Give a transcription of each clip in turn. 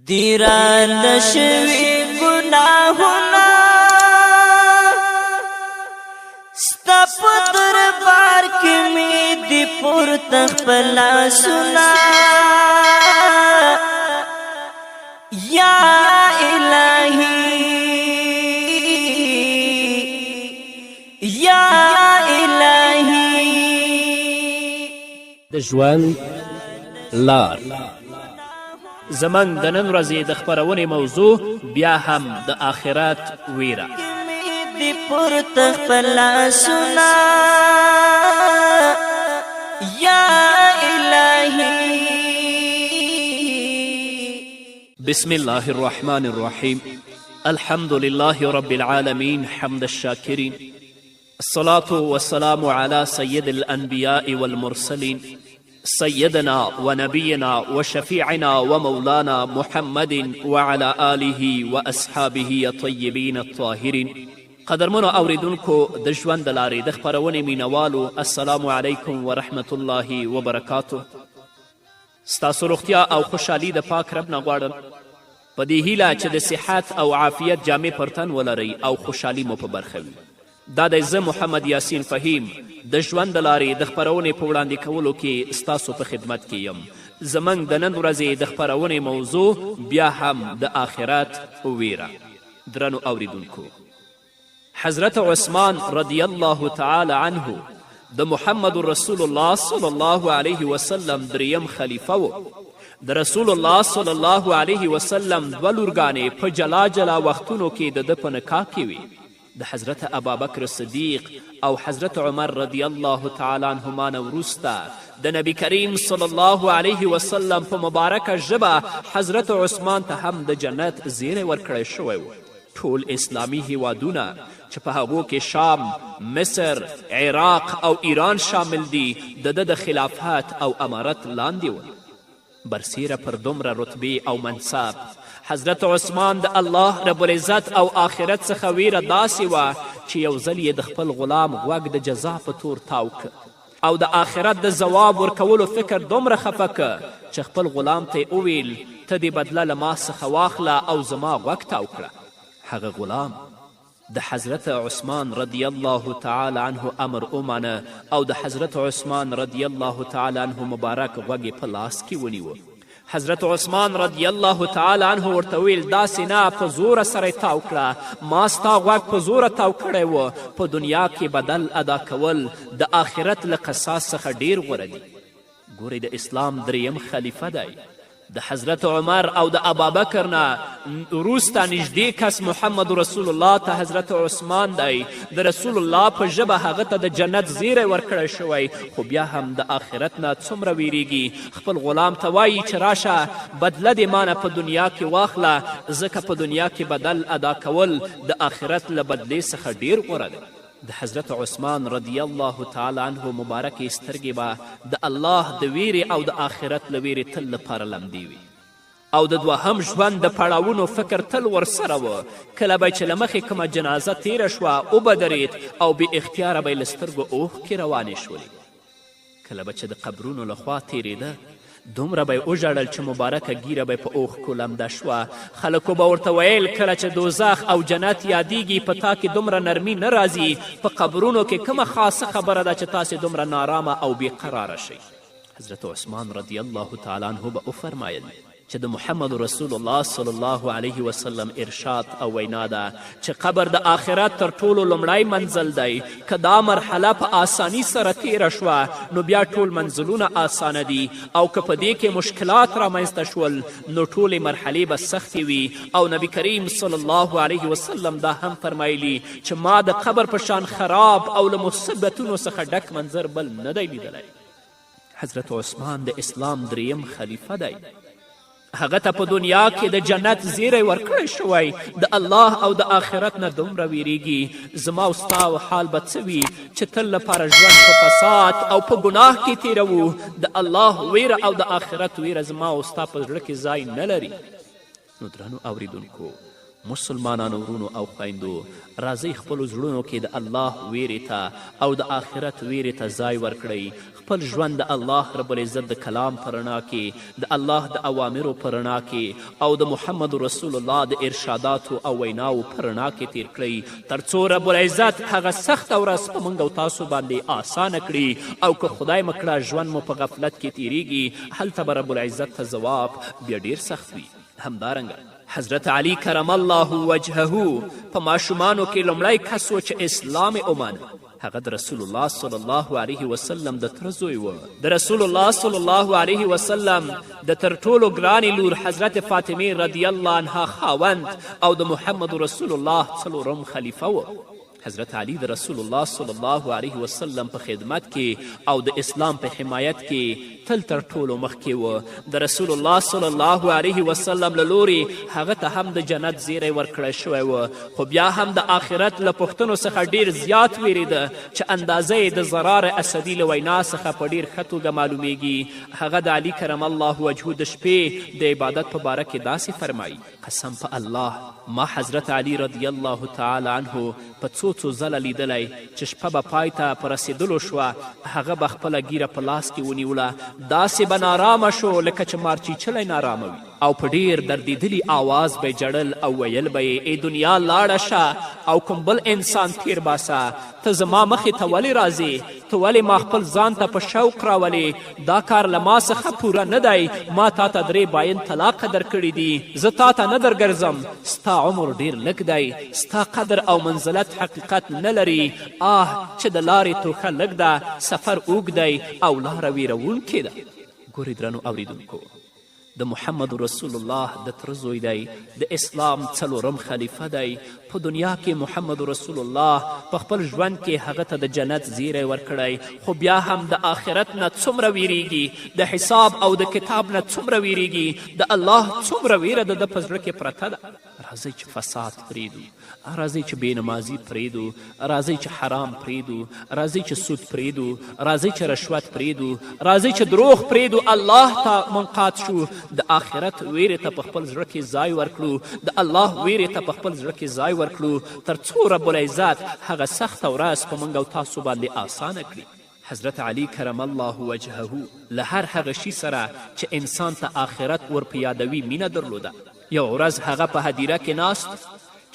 دیران شوی گناهونا ستا په دربار کې می دی پورته خپل سنا یا الہی یا الہی د ژوند لار زمنګ د نن ورځې د خپرونې موضوع بیا هم د آخرت ویره دی پورته خپل سنا یا الہی بسم الله الرحمن الرحيم الحمد لله رب العالمين حمد الشاكرين الصلاة والسلام على سيد الأنبياء والمرسلين سيدنا ونبينا وشفيعنا ومولانا محمد وعلى آله وأصحابه الطيبين الطاهرين قدرمنو اوریدونکو د ژوند د لارې د خپرونې مینوالو السلام علیکم ورحمة الله وبرکاته ستاسو روغتیا او خوشحالي د پاک رب نه غواړم په دې هیله چې د صحت او عافیت جامې پر تن ولرئ او خوشحالي مو په برخه وي دا دی زه محمد یاسین فهیم د ژوند د لارې د خپرونې په وړاندې کولو کې ستاسو په خدمت کې یم زموږ د نن ورځې د خپرونې موضوع بیا هم د آخرت ویره درنو اوریدونکو حضرت عثمان رضی الله تعالی عنه د محمد رسول الله صلی الله علیه وسلم دریم خلیفه و د رسول الله صلی الله علیه وسلم دوه لورګانې په جلا جلا وختونو کې د ده په نکاح کې وي د حضرت ابابکر صدیق او حضرت عمر رضی الله تعالی عنهما نه وروسته د نبی کریم صلی الله علیه وسلم په مبارکه ژبه حضرت عثمان ته هم د جنت زیری ورکړی شوی و ټول اسلامي هیوادونه چې په هغو کې شام، مصر، عراق او ایران شامل دي د ده د خلافت او امارت لاندې و برسیره پر دومره رتبې او منصب حضرت عثمان د الله رب العزت او آخرت څخه ویره داسې وه چې یو ځل یې د خپل غلام غوږ د جزا په تور تاو او د آخرت د ځواب ورکولو فکر دومره خفه که چې خپل غلام ته یې وویل ته دې بدله له ما څخه واخله او زما غوږ تاو کړه هغه غلام د حضرت عثمان رضی الله تعالی عنه امر ومانه او د حضرت عثمان رضی الله تعالی عنه مبارک غوږ یې په لاس کې ونیوه حضرت عثمان رضی الله تعالی عنه ورته ویل داسې نه په زوره سره یې تاو کړه ما ستا غوږ په زوره تاو کړی و په دنیا کې بدل ادا کول د آخرت له قصاص څخه ډیر غوره دي ګورئ د اسلام دریم خلیفه دی د حضرت عمر او د ابابکر نه وروسته نږدې کس محمد رسول الله ته حضرت عثمان دی د رسول الله په ژبه هغه ته د جنت زیری ورکړی شوی خو بیا هم د آخرت نه څومره ویریږي خپل غلام ته وایي چې راشه بدله دې مانه په دنیا کې واخله ځکه په دنیا کې بدل ادا کول د آخرت له بدلې څخه ډیر غوره دی د حضرت عثمان رضی الله تعالی عنه مبارکې سترګې به د الله د ویرې او د آخرت له ویرې تل لپاره لمدې وي او د دوهم ژوند د پړاوونو فکر تل ورسره و کله به چې له مخې کومه جنازه تیره شوه وبدرېد او بې اختیاره به یې له سترګو اوښکې روانې شولې کله به چې د قبرونو له خوا تیرېده دومره به یې وژړل چې مبارکه ږیره به یې په اوښکو لمده شوه خلکو به ورته ویل کله چې دوزخ او جنت یادیږي په تا کې دومره نرمي نه راځي په قبرونو کې کومه خاصه خبره ده چې تاسې دومره نارامه او بېقراره شئ حضرت عثمان رضی الله تعالی عنه به وفرمایل چې د محمد رسول الله صلی الله علیه وسلم ارشاد او وینا ده چې قبر د آخرت تر ټولو لومړی منزل دی که دا مرحله په آسانی سره تیره شوه نو بیا ټول منزلونه آسانه دي او که په دې کې مشکلات رامنځته شول نو ټولې مرحلې به سختې وي او نبی کریم صلی الله علیه وسلم دا هم فرمایلی چې ما د قبر په شان خراب او له مصیبتونو څخه ډک منظر بل نه دی لیدلی حضرت عثمان د اسلام دریم خلیفه دی هغه ته په دنیا کې د جنت زیری ورکړی شوی د الله او د آخرت نه دومره ویریږي زما او ستا حال به څه وي چې تل لپاره ژوند په فساد او په ګناه کې تیروو د الله ویره او د آخرت ویره زما او ستا په زړه کې ځای نه لري نو درنو اوریدونکو مسلمانانو ورونو او خویندو راځئ خپلو زړونو کې د الله ویرې ته او د آخرت ویرې ته ځای ورکړئ. خپل ژوند د الله رب العزت د کلام په رڼا کې د الله د اوامرو په رڼا کې او د محمد رسول الله د ارشاداتو او ویناو په رڼا کې تیر کړئ تر څو رب العزت هغه سخته ورځ په موږ او تاسو باندې اسانه کړي او که خدای مکړه ژوند مو په غفلت کې تیریږي هلته به رب العزت ته ځواب بیا ډیر سخت وي. همدارنګه حضرت علی کرم الله وجهه په ماشومانو کې لومړی کس و چې اسلام ومانه. هغه د رسول الله صلی الله علیه وسلم د تره زوی و. د رسول الله صلی الله علیه وسلم د تر ټولو ګرانې لور حضرت فاطمې رضی الله عنها خاوند او د محمد رسول الله څلورم خلیفه و. حضرت علی د رسول الله صلی الله علیه وسلم په خدمت کې او د اسلام په حمایت کې تل تر ټولو مخکې و. د رسول الله صلی الله علیه وسلم له لورې هغه ته هم د جنت زیری ورکړی شوی و، خو بیا هم د آخرت له پوښتنو څخه ډیر زیات ویرېده چې اندازه یې د زرار اسدي له وینا څخه په ډیر ښه توګه معلومیږي. هغه د علی کرم الله وجهه د شپې د عبادت په باره کې داسې فرمایي: قسم په الله ما حضرت علی رضی الله تعالی عنه په څو ځله لیدلی چې شپه به پای ته په رسېدلو شوه هغه به خپله ګیره په لاس کې ونیوله، داسې به نارامه شو لکه چې مارچیچلی نارامه وي، او په ډیر دردېدلي آواز به جړل او ویل به یې ای دنیا لاړه شه او کوم بل انسان تیر باسه، ته زما مخې ته ولې راځې؟ ته ولې ما خپل ځان ته په شوق راولې؟ دا کار له ما څخه پوره نه دی، ما تا ته 3 باین طلاقه درکړي دي، زه تا ته نه درګرځم، ستا عمر ډیر لږ دی، ستا قدر او منزلت حقیقت نه لري، چې د لارې توښه لږ ده، سفر اوږد دی او لاره ویرونکې ده. ګورې درنو اوریدونکو، د محمد رسول الله د تره زوی دی، د اسلام 4م خلیفه دی. په دنیا کې محمد رسول الله په خپل ژوند کې هغه ته د جنت زیری ورکړی، خو بیا هم د آخرت نه څومره ویریږي، د حساب او د کتاب نه څومره ویریږي، د الله څومره ویره د ده په زړه کې پرته ده. راځئ چې فساد پرېږدو، راځئ چې بېنمازي پرېږدو، راځئ چې حرام پرېږدو، راځئ چې سود پرېږدو، راځئ چې رشوت پرېږدو، راځئ چې دروغ پرېږدو، الله ته منقاد شو، د آخرت ویرې ته په خپل زړه کې ځای ورکړو، د الله ویرې ته په خپل زړه کې ځای ورکړو، تر څو رب العزت هغه سخته ورځ په موږ او تاسو باندې اسانه کړي. حضرت علی کرم الله وجهه له هر هغه شي سره چې انسان ته آخرت ور په یادوي مینه درلوده. یو ورځ هغه په هدیره کې ناست،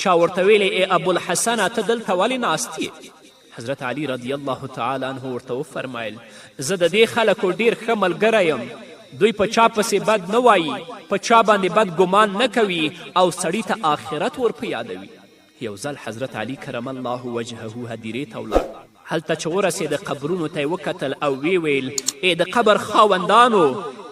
چا ورته ویلی ای ابوالحسنه ته دلته ولې ناست یې؟ حضرت علی رضی الله تعالی عنه ورته وفرمیل زه د دې خلکو ډیر ښه ملګری یم، دوی په چا پسې بد نه وایي، په چا باندې بد ګمان نه کوي او سړي ته آخرت ور په یادوي. یو ځل حضرت علی کرم الله وجهه هدیرې ته ولاړ، هلته چې ورسېده قبرونو ته یې وکتل او وی ویل ای د قبر خاوندانو،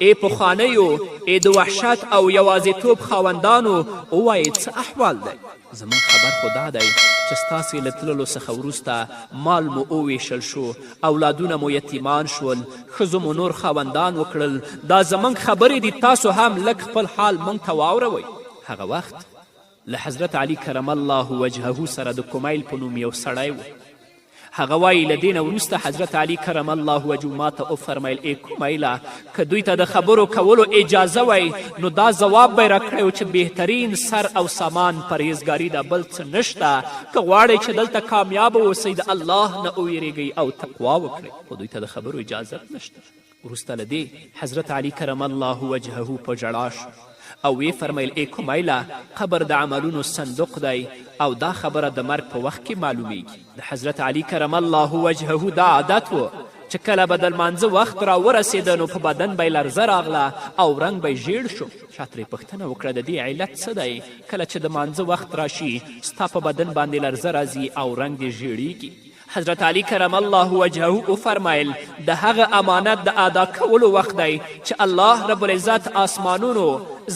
ای پخوانیو، ای د وحشت او یوازیتوب خاوندانو، ووایئ څه احوال دی؟ زموږ خبر خو دا دی چې ستاسې له تللو څخه وروسته مال مو وویشل شو، اولادونه مو یتیمان شول، ښځو مو نور خاوندان وکړل، دا زموږ خبرې دي، تاسو هم لږ خپل حال موږ ته واوروئ. هغه وخت له حضرت علی کرم الله وجهه سره د کمیل په نوم یو سړی و. هغه وایي له دې نه وروسته حضرت علی کرم الله وجهه ما ته وفرمیل ای کمیله که دوی ته د خبرو کولو اجازه وی نو دا ځواب به یې راکړی چې بهترین سر او سامان پرهیزګاري ده، بل څه نشته. که غواړئ چې دلته کامیابه اوسئ د الله نه وویرېږئ او تقوا وکړئ، خو دوی ته د خبرو اجازت نشته. وروسته له دې حضرت علی کرم الله وجهه په ژړا شو او وی فرمیل ای کمیله قبر د عملونو صندوق دی او دا خبره د مرګ په وخت کې معلومیږي. د حضرت علی کرم الله وجهه دا عادت و چې کله به د لمانځه وخت را ورسېده نو په بدن به یې لرزه راغله او رنګ به یې ژیړ شو. چا ترې پوښتنه وکړه د دې علت څه دی؟ کله چې د مانځه وخت راشي ستا په بدن باندې لرزه راځي او رنګ دې ژیړیږي. حضرت علی کرم الله وجهه وفرمیل د هغه امانت د ادا کولو وخت دی چې الله رب العزت آسمانونو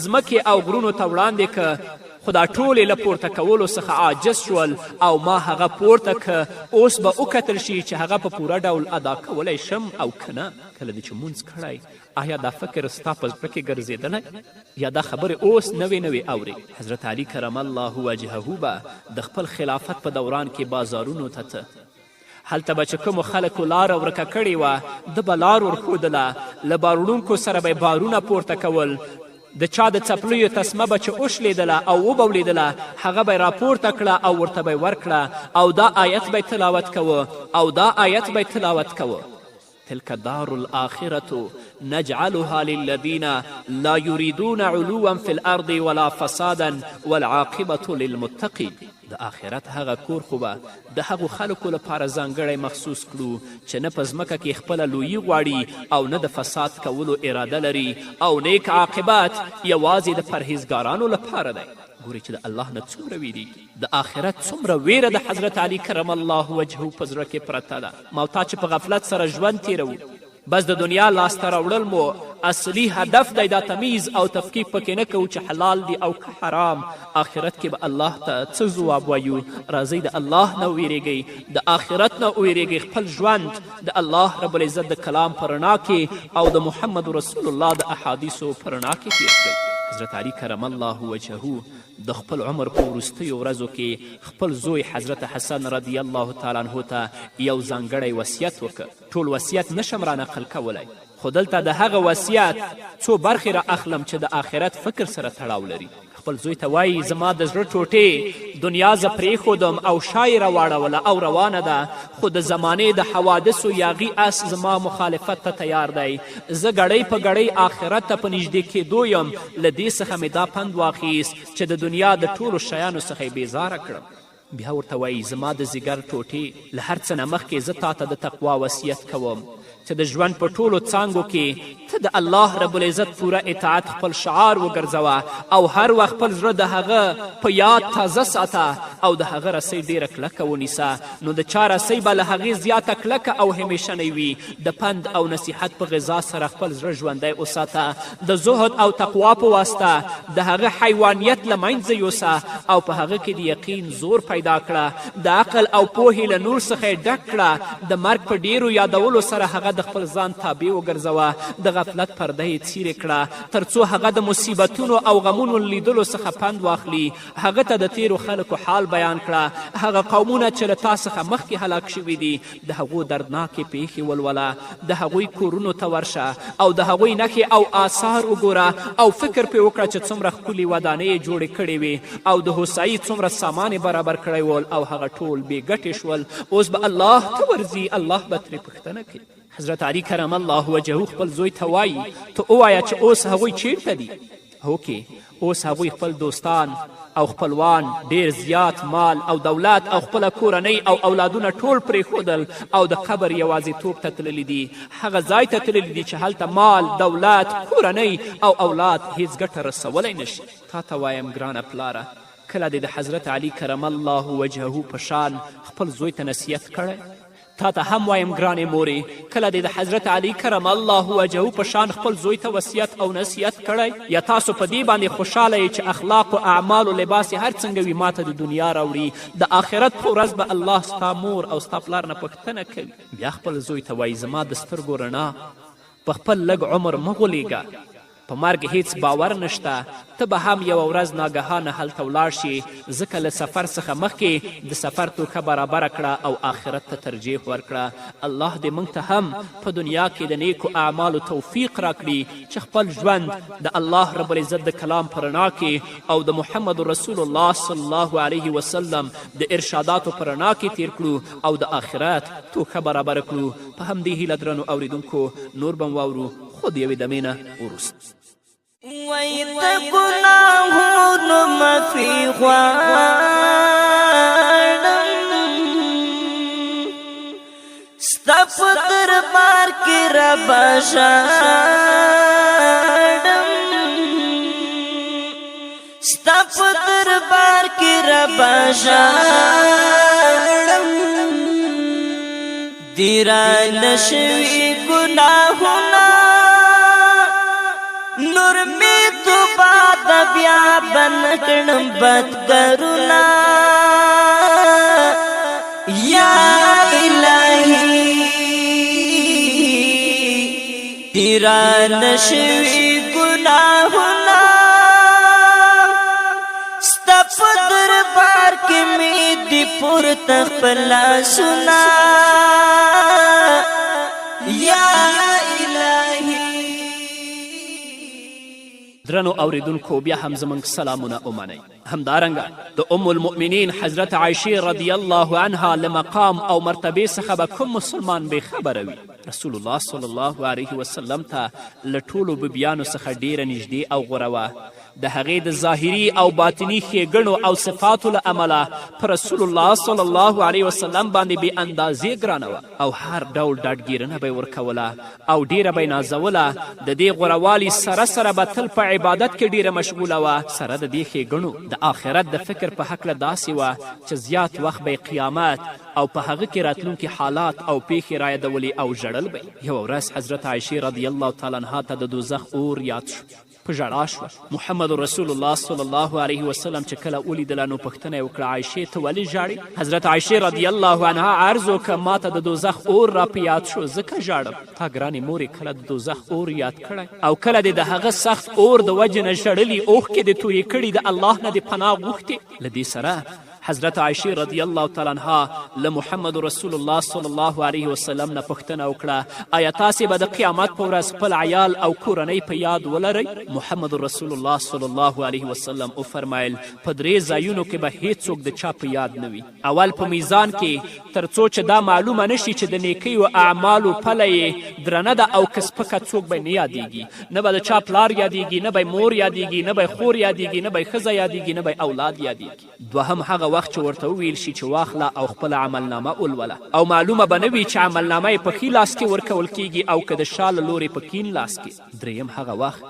ځمکې او غرونو ته وړاندې که، خو دا ټولې له پورته کولو څخه عاجز شول او ما هغه پورته که، اوس به وکتل شي چې هغه په پوره ډول ادا کولی شم او که نه. کله دې چې مونځ کړی آیا دا فکر ستا په زړه کې ګرځېدلی یا دا خبرې اوس نوې اورې؟ حضرت علی کرم الله وجهه به د خپل خلافت په دوران کې بازارونو ته هلته به چې کومو خلکو لاره ورکه کړې وه ده به لار ورښودله، له باروړونکو سره به یې بارونه پورته کول، د چا د څپلیو تسمه به چې وشلیدله او وبولیدله هغه به یې راپورته کړه او ورته به یې ورکړه او دا آیت به تلاوت کوه تلك الدار الآخرة نجعلها للذين لا يريدون علوا في الأرض ولا فسادا والعاقبة للمتقين. د آخرت هغه کور خو به د هغو خلکو لپاره ځانګړی مخصوص کړو چې نه په ځمکه کې خپله لویي غواړي او نه د فساد کولو اراده لري او نیک عاقبت یوازې د پرهیزګارانو لپاره دی. ګورئ چې د الله نه څومره ویریږي، د آخرت څومره ویره د حضرت علي کرم الله وجهه په زړه کې پرته ده. ما تا چې په غفلت سره ژوند تیروو، بس د دنیا لاسته راوړل مو اصلي هدف دی، دا تمیز او تفکیک پکې نه کوو چې حلال دی او که حرام. آخرت کې به الله ته څه ځواب وایو؟ راځئ د الله نه وویرېږئ، د آخرت نه وویرېږئ، خپل ژوند د الله رب العزت د کلام په رڼا کې او د محمد رسول الله د احادیثو په رڼا کې تیر کړئ. حضرت علي کرم الله وجهه د خپل عمر په وروستیو ورځو کې خپل زوی حضرت حسن رضی الله تعالی عنه ته یو ځانګړی وصیت وکړ. ټول وصیت نشم را نقل کولی، خو دلته د هغه وصیت څو برخې را اخلم چې د آخرت فکر سره تړاو لري. خپل زوی ته وایي زما د زړه ټوټې دنیا زه پرېښودم او شا یې راواړوله او روانه ده، خو د زمانې د حوادثو یاغي اس زما مخالفت ته تیار دی. زه ګړۍ په ګړۍ آخرت ته په نږدې کېدو یم. له دې څخه مې دا پند واخیست چې د دنیا د ټولو شیانو څخه یې بېزاره کړم. بیا ورته وایي زما د ځیګر ټوټې له هر څه نه مخکې زه تا ته د تقوا وصیت کوم چې د ژوند په ټولو څانګو کې ته د الله رب العزت پوره اطاعت خپل شعار وګرځوه او هر وخت خپل زړه د هغه په یاد تازه ساته او د هغه رسۍ ډیره کلکه ونیسه، نو د چا رسۍ به له هغې زیاته کلکه او همیشنی وي. د پند او نصیحت په غذا سره خپل زړه ژوندی وساته، د زهد او تقوا په واسطه د هغه حیوانیت له منځه یوسه او په هغه کې د یقین زور پیدا کړه. د عقل او پوهې له نور څخه یې ډک کړه. د مرګ په ډیرو یادولو سره هغه د خپل ځان تابع وګرځوه. د غفلت پرده یې څیرې کړه تر څو هغه د مصیبتونو او غمونو لیدلو څخه پند واخلي. هغه ته د تیرو خلکو حال بیان کړه، هغه قومونه چې له تا څخه مخکې هلاک شوي دي د هغو دردناکې پیښې ولوله. د هغوی کورونو ته ورشه او د هغوی نښې او آثار وګوره او فکر پرې وکړه چې څومره ښکلې ودانۍ یې جوړې کړې وې او د هوسایي څومره سامان یې برابر کړی ول او هغه ټول بې ګټې شول. اوس به الله ته ورځي، الله به ترې پوښتنه کوي. حضرت علي کرم الله وجهه خپل زوی ته وایي ته ووایه چې اوس هغوی چیرته دي؟ هوکې، اوس هغوی خپل دوستان او خپلوان ډیر زیات مال او دولت او خپله کورنۍ او اولادونه ټول پرېښودل او د قبر یوازیتوب ته تللي دي. هغه ځای ته تللي دي چې هلته مال، دولت، کورنۍ او اولاد هیڅ ګټه رسولی نشي. تا ته وایم ګرانه پلاره، کله دې د حضرت علي کرم الله وجهه په شان خپل زوی ته نصیحت کړی؟ تا ته هم وایم ګرانې مورې، کله دې د حضرت علي کرم الله وجهه په شان خپل زوی ته وصیت او نصیحت کړی؟ یا تاسو په دې باندې خوشحاله یې چې اخلاق و اعمال و لباس هر څنګه وي ما ته د دنیا راوړي، د آخرت په ورځ به الله ستا مور او ستا پلار نه پوښتنه کوي. بیا خپل زوی ته وایي زما د سترګو رڼا، په خپل لږ عمر مه غولېږه، په مرګ هیڅ باور نشته، ته به هم یوه ورځ ناګهانه هلته ولاړ شي، ځکه له سفر څخه مخکې د سفر توښه برابره کړه او آخرت ته ترجیح ورکړه. الله دې موږ ته هم په دنیا کې د نیکو اعمالو توفیق راکړي چې خپل ژوند د الله رب العزت د کلام په رڼا کې او د محمد رسول الله صلی الله علیه وسلم د ارشاداتو په رڼا کې تیر کړو او د آخرت توښه برابره کړو. په همدې هیله درنو اوریدونکو نور به واورو خو د یوې دمې نه وروسته. وای د ګناهونو معافي غواړم، ستا په دربار کې ربه ژاړم، ستا په دربار کې ربه ژاړم. دې رانه شوي ګناهونه نور می توبه د بیا بن کړم بدګرونه. یا الهی تیرانه شوي ګناهونه ستا په دربار کې مې دي پورته خپل لاسونه. یا درنو اوریدونکو بیا هم زموږ سلامونه ومنئ. همدارنګه د ام المؤمنین حضرت عایشې رضی الله عنها له مقام او مرتبې څخه به کوم مسلمان بې خبره وي. رسول الله صلی الله علیه وسلم ته له ټولو بیبیانو څخه ډیره نږدې او غوره وه. د هغې د ظاهري او باطني ښېګڼو او صفاتو له امله په رسول الله صلی الله علیه وسلم باندې بې اندازې ګرانه وه او هر ډول ډاډګیرنه به یې ورکوله او ډیره به یې نازوله. د دې غوروالي سره سره به تل په عبادت کې ډیره مشغوله وه. سره د دې ښېګڼو د آخرت د فکر په هکله داسې وه چې زیات وخت به قیامت او په هغه کې راتلونکي حالات او پیښې رایادولې او ژړل به. یوه ورځ حضرت عایشې رضی الله تعالی عنها ته د دوزخ اور یاد شو، په ژړا شوه. محمد رسول الله صلی الله علیه وسلم چې کله ولیدله نو پوښتنه یې وکړه عایشې ته ولې ژاړې؟ حضرت عایشې رضی الله عنها عرض وکړه ما ته د دوزخ اور را په یاد شو ځکه ژاړم. تا ګرانې مورې کله د دوزخ اور یاد کړی او کله دې د هغه سخت اور د وجې نه ژړلي اوښکې دې تویې کړي د الله نه دې پناه غوښتې؟ له دې سره حضرت عایشې رضی الله تعالی عنها له محمد رسول الله صلی الله علیه وسلم نه پوښتنه وکړه آیا تاسې به د قیامت په ورځ خپل عیال او کورنۍ په یاد ولرئ؟ محمد رسول الله صلی الله علیه وسلم وفرمایل په 3 ځایونو کې به هیڅوک د چا په یاد نه وي. اول په میزان کې تر څو چې دا معلومه نشي چې د نیکیو اعمالو پله یې درنه ده او که سپکه څوک به نه یادیږي، نه به د چا پلار یادیږي، نه به مور یادیږي، نه به خور یادیږي، نه به ښځه یادیږي، نه به اولاد یادیږي. دوهم هغه وخت چې ورته وویل شي چې واخله او خپله عملنامه ولوله او معلومه به نه وي چې عملنامه یې په ښي لاس کې ورکول کیږي او که د شا له لورې په کیڼ لاس کې. دریم هغه وخت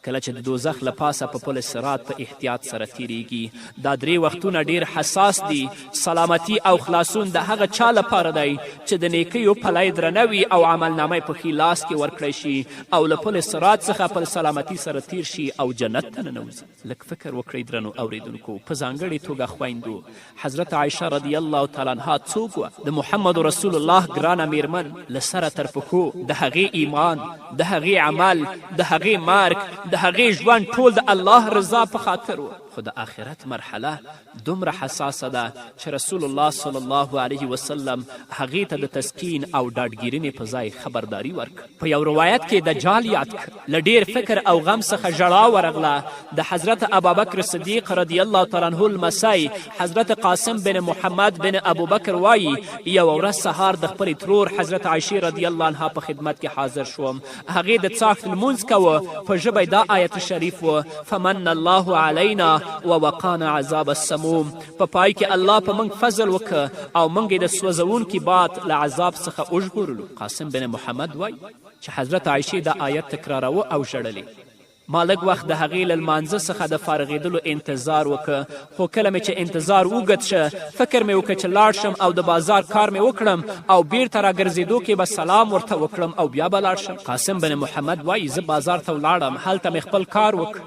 کله چې د دوزخ له پاسه په پل صراط په احتیاط سره تیریږي. دا 3 وختونه ډیر حساس دي. سلامتی او خلاصون د هغه چا لپاره دی چې د نیکیو پلی درنه وي او عملنامه په ښي لاس کې ورکړی شي او له پل صراط څخه په سلامتی سره تیر شي او جنت ته ننوځي. لږ فکر وکړئ درنو اوریدونکو، په ځانګړې توګه خویندو حضرت عایشه رضی الله تعالی عنها څوک وه؟ د محمد رسول الله ګرانه میرمن له سره تر پښو د هغې ایمان، د هغې عمل، د هغې مرګ، د هغې ژوند ټول د الله رضا په خاطر و. خو د آخرت مرحله دومره حساسه ده چې رسول الله صلی الله علیه وسلم هغې ته د تسکین او ډاډګیرنې په ځای خبرداری ورکړ. په یو روایت کې دجال یاد کړ. له ډیر فکر او غم څخه ژړا ورغله. د حضرت ابوبکر صدیق رضی الله تعالی عنه المسی حضرت قاسم بن محمد بن ابوبکر وایي یوه ورځ سهار د خپلې ترور حضرت عایشې رضی الله عنها په خدمت کې حاضر شوم. هغې د څاښت لمونځ کوه. په ژبه دا آیت شریف و فمن الله علینا ووقانا عذاب السموم. په پای کې الله په موږ فضل وکړه او موږ یې د سوځونکي باد له عذاب څخه وژغورلو. قاسم بن محمد وایي چې حضرت عایشې دا آیت تکراروه او ژړلې. ما لږ وخت د هغې له لمانځه څخه د فارغېدلو انتظار وکړه، خو کله مې چې انتظار اوږد شه فکر مې وکړه چې لاړ شم او د بازار کار مې وکړم او بیرته راګرځېدو کې به سلام ورته وکړم او بیا به لاړ شم. قاسم بن محمد وایي زه بازار ته ولاړم، هلته مې خپل کار وکړ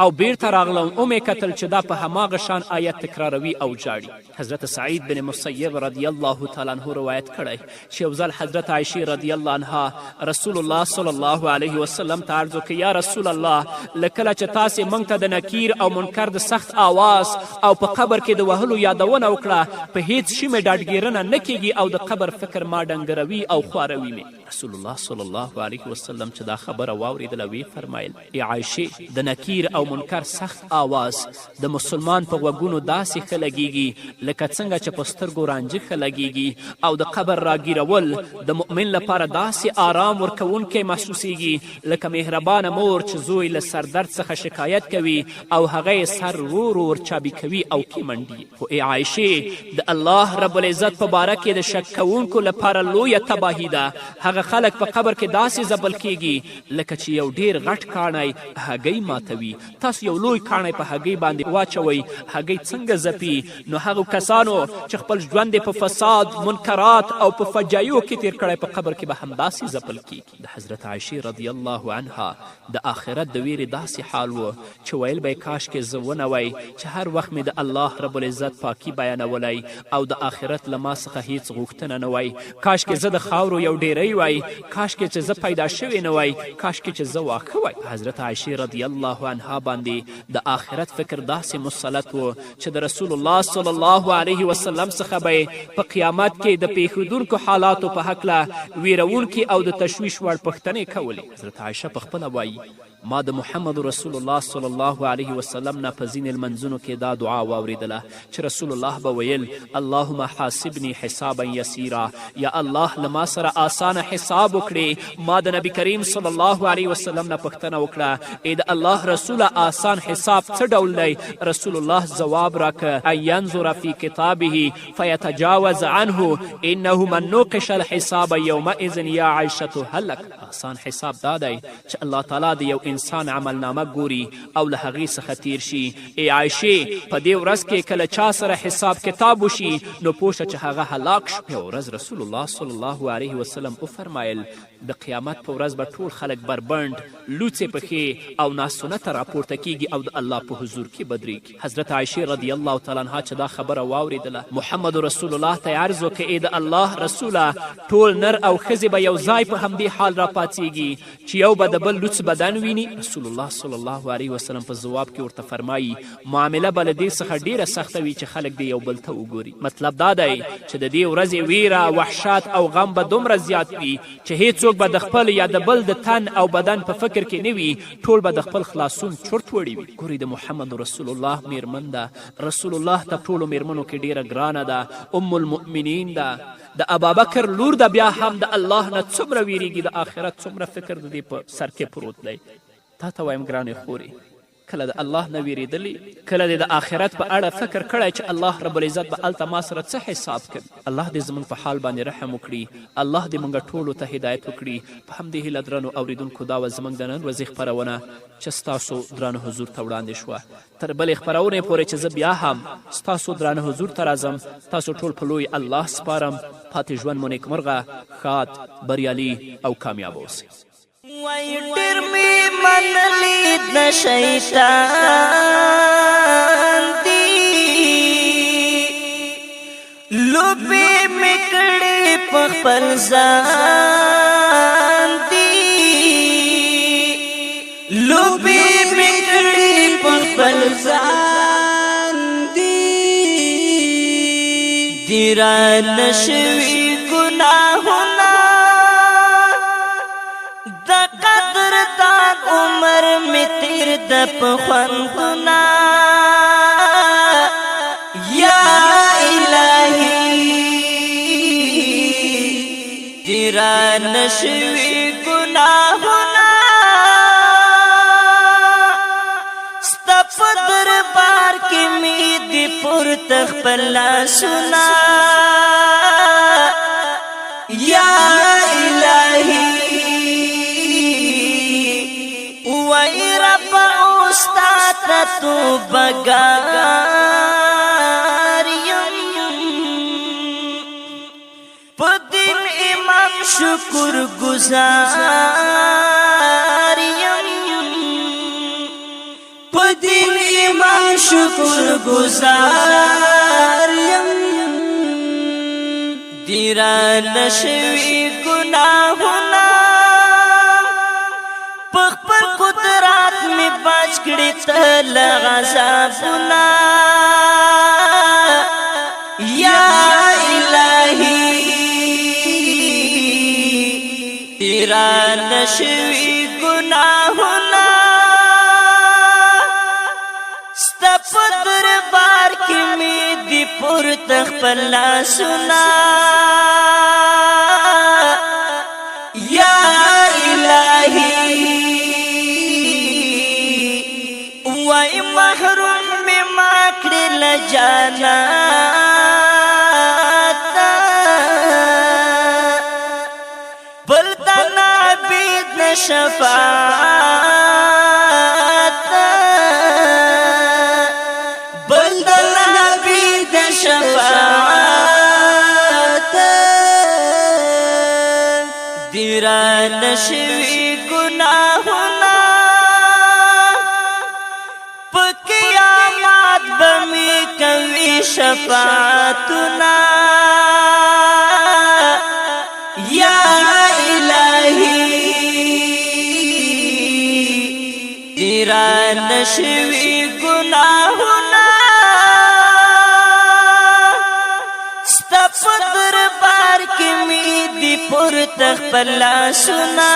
او بیرته راغلم. مې کتل چې دا په هماغه شان آیت تکراروي او جاړي. حضرت سعید بن مسیب رضی الله تعالی عنه روایت کړی چې یو ځل حضرت عایشې رضی الله عنها رسول الله صلی الله علیه وسلم ته عرض وکړ یا رسول الله له کله چې تاسې موږ ته د نکیر او منکر د سخت آواز او په قبر کې د وهلو یادونه وکړه په هیڅ شي مې ډاډګیرنه نه کیږي او د قبر فکر ما ډنګروي او خواروي مې. رسول الله صلی الله علیه وسلم چې دا خبره واورېدله ویې فرمایل ای عایشې د نکیر او منکر سخت آواز د مسلمان په غوږونو داسې ښه لګیږي لکه څنګه چې په سترګو رانجه ښه لګیږي او د قبر راګیرول د مؤمن لپاره داسې آرام ورکوونکی محسوسیږي لکه مهربانه مور چې زوی له سردرد څخه شکایت کوي او هغه یې سر ورو ورو ورچابي کوي او کې منډي. خو ای عایشې د الله رب العزت په باره کې د شک کوونکو لپاره لویه تباهي ده. هغه خلک په قبر کې داسې ځبل کیږي لکه چې یو ډیر غټ کاڼی هګۍ ماتوي. تاسو یو لوی کاڼی په هګۍ باندې واچوئ هګۍ څنګه ځپي؟ نو هغو کسانو چې خپل ژوند په فساد، منکرات او په فجایو کې تیر کړی په قبر کې به همداسې ځپل کیږي. د حضرت عایشې رضی الله عنها د آخرت د ویرې داسې حال و چې ویل به کاش کې زه ونه وی چې هر وخت مې د الله رب العزت پاکي بیانولی او د آخرت له ما څخه هیڅ غوښتنه نه وی. کاش کې زه د خاورو یو ډیری وی، کاش کې چې زه پیدا شوی نه وی، کاش کې چې زه واښه وی. حضرت عایشې رضی الله عنها باندې د آخرت فکر داسې مسلط و چې د رسول الله صلی الله علیه وسلم څخه به په قیامت کې د پیښېدونکو حالاتو په هکله ویرونکي او د تشویش وړ پوښتنې کولې. حضرت عایشه پخپله وایي ما د محمد رسول الله صلی الله علیه وسلم نه په ځینې لمنځونو کې دا دعا واورېدله چې رسول الله به ویل اللهم حاسبني حسابا یسیرا، یا الله له ما سره آسانه حساب وکړي. ما د نبي کریم صلی الله علیه وسلم نه پوښتنه وکړه ای د الله رسوله آسان حساب څه ډول دی؟ رسول الله ځواب راکه ان ینظر فی کتابه فیتجاوز عنه انه من نوقش الحساب یومئذ یا عیشة هلک. آسان حساب دا دی چې الله تعالی د یو انسان عملنامه ګوري او له هغې څخه تیر شي. ای عایشې په دې ورځ کې کله چا سره حساب کتاب وشي نو پوه چې هغه هلاک شو. یوه ورځ رسول الله صلی الله علیه وسلم وفرمایل د قیامت په ورځ به ټول خلک بربنډ لوڅې پښې او ناسنته راپورته کیږي او د الله په حضور کې بدریږي. حضرت عایشې رضی الله تعالی عنها چې دا خبره واورېدله محمد رسول الله ته یې عرض وکړه ای د الله رسوله ټول نر او ښځې به یو ځای په همدې حال راپاڅېږي چې یو به د بل لوڅ بدن ویني. رسول الله صلی الله علیه وسلم په ځواب کې ورته فرمایي معامله به له دې څخه ډیره سخته وي چې خلک دې یو بل ته وګوري. مطلب دا دی چې د دې ورځې ویره وحشت او غم به دومره زیات وي چې هیڅوک به د خپل یا د بل د تن او بدن په فکر کې نه وي، ټول به د خپل خلاصون چرت وړي وي. ګورئ د محمد رسول الله میرمن ده، رسول الله ته ټولو میرمنو کې ډیره ګرانه ده، ام المؤمنین ده، د ابابکر لور ده، بیا هم د الله نه څومره ویریږي، د آخرت څومره فکر د دې په سر کې پروت دی. تا ته وایم ګرانې خورې کله د الله نه ویرېدلې، کله دې د آخرت په اړه فکر کړی چې الله رب العزت به هلته ما سره څه حساب کوي. الله دې زموږ په حال باندې رحم وکړي، الله دې موږ ټولو ته هدایت وکړي. په همدې هیله درنو اوریدونکو دا وه زموږ د نن ورځې خپرونه چې ستاسو درانه حضور ته وړاندې شوه. تر بلې خپرونې پورې چې زه بیا هم ستاسو درانه حضور ته راځم، تاسو ټول په لوی الله سپارم. پاتې ژوند مو نیکمرغه، ښاد، بریالي او کامیاب اوسئ. وای ډېر مې منلي د شیطان دي، لوبې مې کړې په خپل ځان دي، لوبې مې کړې په خپل ځان دي، دي رانه شوي ګناهونه عمر می تیر د پخوندنا یا الہی تیرا نشوی گناہنا ستپ دربار کی می دی پر تخپلا سنا یا الہی وای رب استاد تو بگار یم پدین امام شکر گزار یم پدین امام شکر گزار یم دیرا نشوی گناہنا پخپل قدرات میں بچ کړي تل غضبنا یا الہی تیرا نشوی گناہنا ستپ دربار کی می دی پر تخپلا سنا یا الہی وای محروم می ماکړه لجنات بلدنا بيد شفاعت بلدنا بيد شفاعت دیرا نشوی گناہنا بمی کوي شفاعتنا یا الہی تیرا نشوی گناہنا ستپ دربار کی می دی پر تخپلا سنا